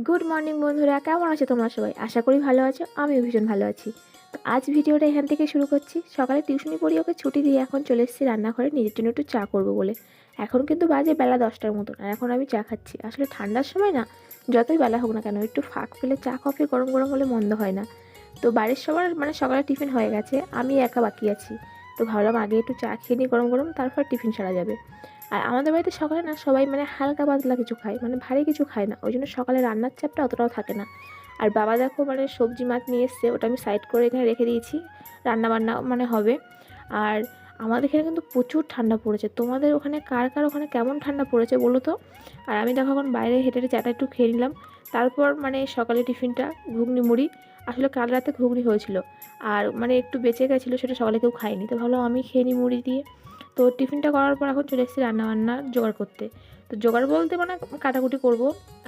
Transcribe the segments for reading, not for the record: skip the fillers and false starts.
Good morning বন্ধুরা, কেমন আছো তোমরা সবাই? আশা করি ভালো আছো। আমিও ভীষণ ভালো আছি। তো আজ ভিডিওটা এখান থেকে শুরু করছি। সকালে টিউশনি পড়িয়ে ওকে ছুটি দিয়ে এখন চলে এসেছি রান্নাঘরে নিজের জন্য একটু চা করবো বলে। এখন কিন্তু বাজে বেলা 10টার মতন, আর এখন আমি চা খাচ্ছি। আসলে ঠান্ডার সময় না, যতই বেলা হোক না কেন, একটু ফাঁক পেলে চা কফি গরম গরম হলে মন্দ হয় না। তো বাড়ির সবার সকালে টিফিন হয়ে গেছে, আমি একা বাকি আছি। তো ভাবলাম আগে একটু চা খেয়ে নিই গরম গরম, তারপর টিফিন সারা যাবে। আর আমাদের বাড়িতে সকালে না সবাই হালকা পাতলা কিছু খায়, ভারী কিছু খায় না, ওই জন্য সকালে রান্নার চাপটা অতটাও থাকে না। আর বাবা দেখো সবজি মাছ নিয়ে এসছে, ওটা আমি সাইড করে এখানে রেখে দিয়েছি, রান্না বান্না হবে। আর আমাদের এখানে কিন্তু প্রচুর ঠান্ডা পড়েছে। তোমাদের ওখানে কার কার ওখানে কেমন ঠান্ডা পড়েছে বলো তো। আর আমি দেখো এখন বাইরে হেঁটে হেঁটে চাটা একটু খেয়ে নিলাম। তারপর সকালে টিফিনটা ঘুগনি মুড়ি, আসলে কাল রাতে ঘুগনি হয়েছিল, আর একটু বেঁচে গেছিলো, সেটা সকালে কেউ খায়নি, তো ভালো আমি খেয়ে নিই মুড়ি দিয়ে। তো টিফিনটা করার পর এখন চলে এসেছি রান্নাবান্না জোগাড় করতে। তো জোগাড় বলতে কাটাকুটি করব।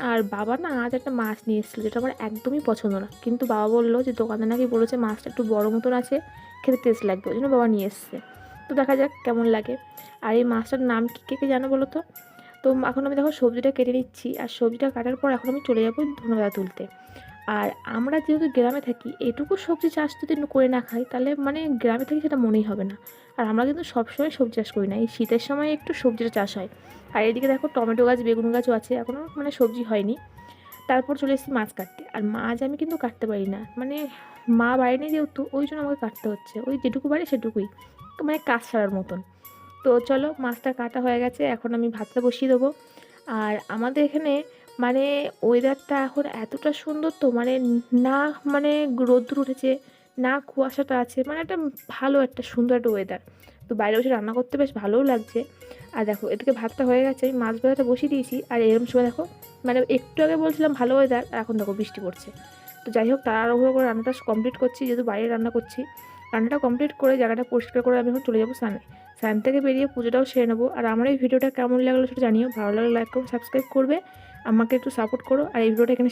আর বাবা না আজ একটা মাছ নিয়ে এসেছিলো, যেটা আমার একদমই পছন্দ না, কিন্তু বাবা বললো যে দোকানে নাকি বলেছে মাছটা একটু বড় মতন আছে, খেতে টেস্ট লাগবে, ওই জন্য বাবা নিয়ে এসছে। তো দেখা যাক কেমন লাগে। আর এই মাছটার নাম কী, কে জানো বলো তো? তো এখন আমি দেখো সবজিটা কেটে নিচ্ছি, আর সবজিটা কাটার পর এখন আমি চলে যাবো ধনেপাতা তুলতে। আর আমরা যেহেতু গ্রামে থাকি, এটুকু সবজি চাষ যদি করে না খাই, তাহলে গ্রামে থাকি সেটা মনেই হবে না। আর আমরা কিন্তু সবসময় সবজি চাষ করি না, এই শীতের সময় একটু সবজিটা চাষ হয়। আর এদিকে দেখো টমেটো গাছ বেগুন গাছও আছে, এখনও সবজি হয়নি। তারপর চলে এসেছি মাছ কাটতে। আর মাছ আমি কিন্তু কাটতে পারি না, মা বাড়ি নেই যেহেতু, ওই জন্য আমাকে কাটতে হচ্ছে, ওই যেটুকু পারি সেটুকুই, তো কাজ ছাড়ার মতন। তো চলো, মাছটা কাটা হয়ে গেছে, এখন আমি ভাতটা বসিয়ে দেবো। আর আমাদের এখানে মানে ওয়েদারটা এখন এতটা সুন্দর, তো না রোদ্দুর উঠেছে, না কুয়াশাটা আছে, একটা ভালো একটা সুন্দর একটা ওয়েদার। তো বাইরে বসে রান্না করতে বেশ ভালোও লাগছে। আর দেখো এদিকে ভাতটা হয়ে গেছে, আমি মাছ ভাজাটা বসিয়ে দিয়েছি। আর এরকম সময় দেখো একটু আগে বলছিলাম ভালো ওয়েদার, আর এখন দেখো বৃষ্টি পড়ছে। তো যাই হোক, তাড়াহুড়ো করে রান্নাটা কমপ্লিট করছি, যেহেতু বাইরে রান্না করছি। রান্নাটা কমপ্লিট করে জায়গাটা পরিষ্কার করে আমি এখন চলে যাবো স্নানে। স্নান থেকে বেরিয়ে পুজোটাও সেরে নেবো। আর আমার এই ভিডিওটা কেমন লাগলো সেটা জানিও, ভালো লাগলে লাইক করো, সাবস্ক্রাইব করবে, আমাকে একটু সাপোর্ট করো। আর এই ভিডিওটা এখানে